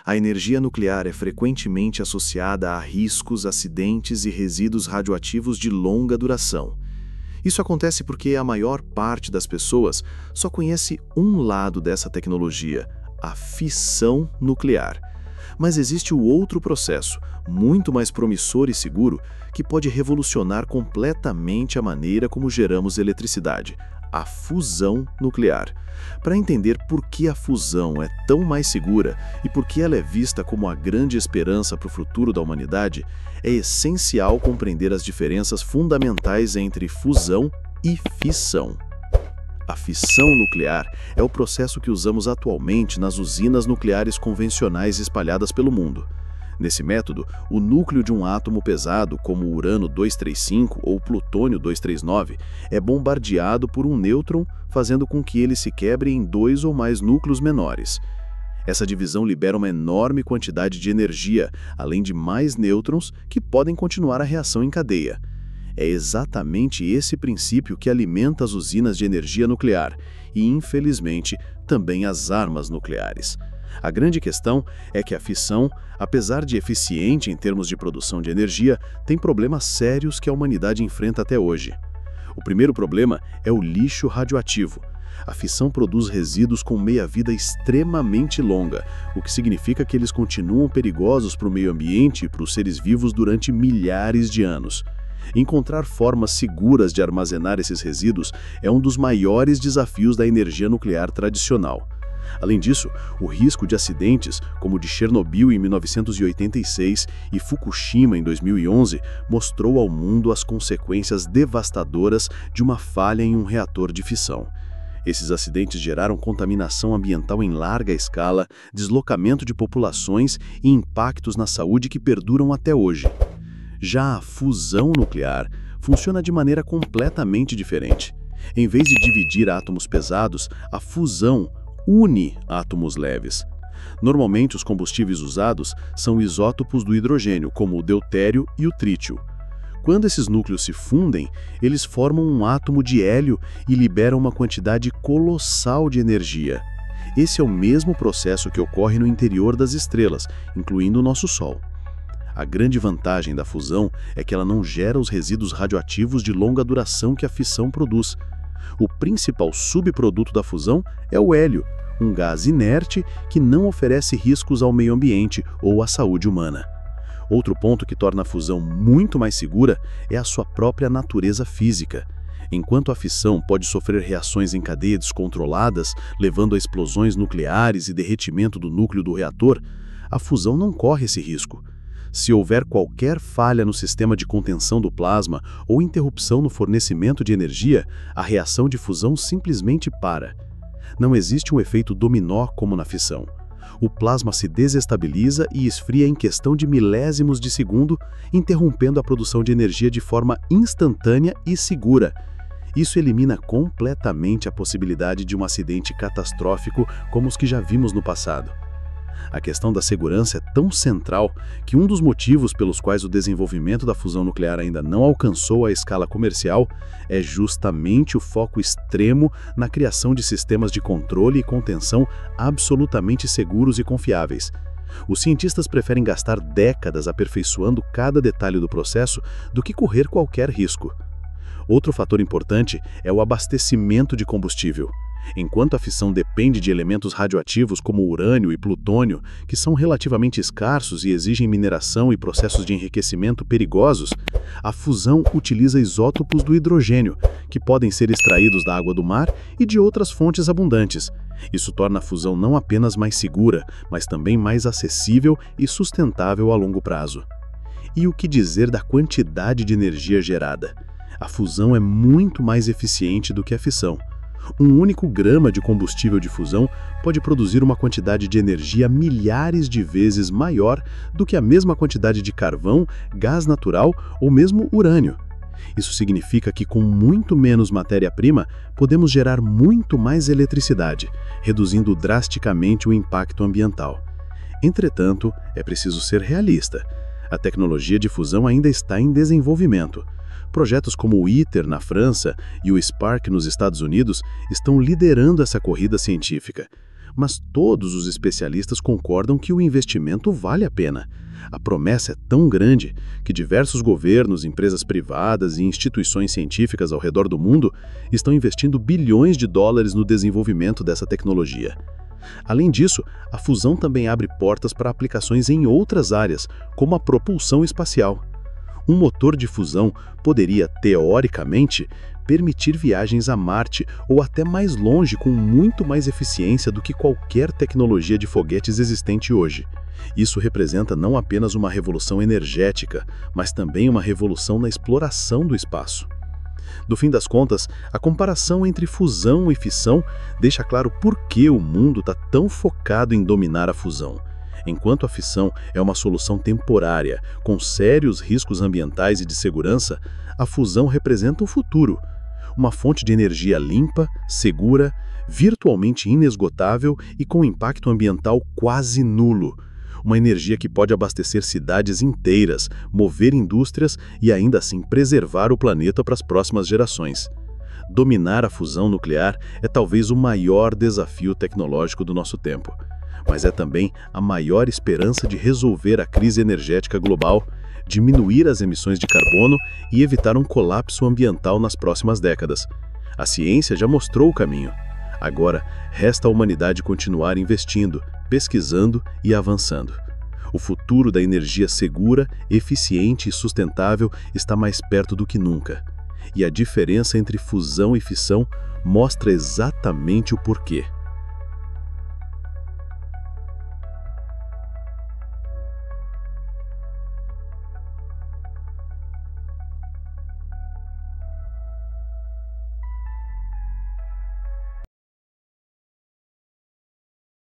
A energia nuclear é frequentemente associada a riscos, acidentes e resíduos radioativos de longa duração. Isso acontece porque a maior parte das pessoas só conhece um lado dessa tecnologia, a fissão nuclear. Mas existe o outro processo, muito mais promissor e seguro, que pode revolucionar completamente a maneira como geramos eletricidade, a fusão nuclear. Para entender por que a fusão é tão mais segura e por que ela é vista como a grande esperança para o futuro da humanidade, é essencial compreender as diferenças fundamentais entre fusão e fissão. A fissão nuclear é o processo que usamos atualmente nas usinas nucleares convencionais espalhadas pelo mundo. Nesse método, o núcleo de um átomo pesado, como o urânio-235 ou plutônio-239, é bombardeado por um nêutron, fazendo com que ele se quebre em 2 ou mais núcleos menores. Essa divisão libera uma enorme quantidade de energia, além de mais nêutrons que podem continuar a reação em cadeia. É exatamente esse princípio que alimenta as usinas de energia nuclear e, infelizmente, também as armas nucleares. A grande questão é que a fissão, apesar de eficiente em termos de produção de energia, tem problemas sérios que a humanidade enfrenta até hoje. O primeiro problema é o lixo radioativo. A fissão produz resíduos com meia-vida extremamente longa, o que significa que eles continuam perigosos para o meio ambiente e para os seres vivos durante milhares de anos. Encontrar formas seguras de armazenar esses resíduos é um dos maiores desafios da energia nuclear tradicional. Além disso, o risco de acidentes, como o de Chernobyl em 1986 e Fukushima em 2011, mostrou ao mundo as consequências devastadoras de uma falha em um reator de fissão. Esses acidentes geraram contaminação ambiental em larga escala, deslocamento de populações e impactos na saúde que perduram até hoje. Já a fusão nuclear funciona de maneira completamente diferente. Em vez de dividir átomos pesados, a fusão une átomos leves. Normalmente, os combustíveis usados são isótopos do hidrogênio, como o deutério e o trítio. Quando esses núcleos se fundem, eles formam um átomo de hélio e liberam uma quantidade colossal de energia. Esse é o mesmo processo que ocorre no interior das estrelas, incluindo o nosso Sol. A grande vantagem da fusão é que ela não gera os resíduos radioativos de longa duração que a fissão produz. O principal subproduto da fusão é o hélio, um gás inerte que não oferece riscos ao meio ambiente ou à saúde humana. Outro ponto que torna a fusão muito mais segura é a sua própria natureza física. Enquanto a fissão pode sofrer reações em cadeia descontroladas, levando a explosões nucleares e derretimento do núcleo do reator, a fusão não corre esse risco. Se houver qualquer falha no sistema de contenção do plasma ou interrupção no fornecimento de energia, a reação de fusão simplesmente para. Não existe um efeito dominó como na fissão. O plasma se desestabiliza e esfria em questão de milésimos de segundo, interrompendo a produção de energia de forma instantânea e segura. Isso elimina completamente a possibilidade de um acidente catastrófico como os que já vimos no passado. A questão da segurança é tão central que um dos motivos pelos quais o desenvolvimento da fusão nuclear ainda não alcançou a escala comercial é justamente o foco extremo na criação de sistemas de controle e contenção absolutamente seguros e confiáveis. Os cientistas preferem gastar décadas aperfeiçoando cada detalhe do processo do que correr qualquer risco. Outro fator importante é o abastecimento de combustível. Enquanto a fissão depende de elementos radioativos como urânio e plutônio, que são relativamente escassos e exigem mineração e processos de enriquecimento perigosos, a fusão utiliza isótopos do hidrogênio, que podem ser extraídos da água do mar e de outras fontes abundantes. Isso torna a fusão não apenas mais segura, mas também mais acessível e sustentável a longo prazo. E o que dizer da quantidade de energia gerada? A fusão é muito mais eficiente do que a fissão. Um único grama de combustível de fusão pode produzir uma quantidade de energia milhares de vezes maior do que a mesma quantidade de carvão, gás natural ou mesmo urânio. Isso significa que com muito menos matéria-prima podemos gerar muito mais eletricidade, reduzindo drasticamente o impacto ambiental. Entretanto, é preciso ser realista. A tecnologia de fusão ainda está em desenvolvimento. Projetos como o ITER na França e o Spark nos Estados Unidos estão liderando essa corrida científica. mas todos os especialistas concordam que o investimento vale a pena. A promessa é tão grande que diversos governos, empresas privadas e instituições científicas ao redor do mundo estão investindo bilhões de dólares no desenvolvimento dessa tecnologia. Além disso, a fusão também abre portas para aplicações em outras áreas, como a propulsão espacial. Um motor de fusão poderia, teoricamente, permitir viagens a Marte ou até mais longe com muito mais eficiência do que qualquer tecnologia de foguetes existente hoje. Isso representa não apenas uma revolução energética, mas também uma revolução na exploração do espaço. No fim das contas, a comparação entre fusão e fissão deixa claro por que o mundo está tão focado em dominar a fusão. Enquanto a fissão é uma solução temporária, com sérios riscos ambientais e de segurança, a fusão representa o futuro. Uma fonte de energia limpa, segura, virtualmente inesgotável e com impacto ambiental quase nulo. Uma energia que pode abastecer cidades inteiras, mover indústrias e ainda assim preservar o planeta para as próximas gerações. Dominar a fusão nuclear é talvez o maior desafio tecnológico do nosso tempo, mas é também a maior esperança de resolver a crise energética global, diminuir as emissões de carbono e evitar um colapso ambiental nas próximas décadas. A ciência já mostrou o caminho. Agora, resta a humanidade continuar investindo, pesquisando e avançando. O futuro da energia segura, eficiente e sustentável está mais perto do que nunca. E a diferença entre fusão e fissão mostra exatamente o porquê.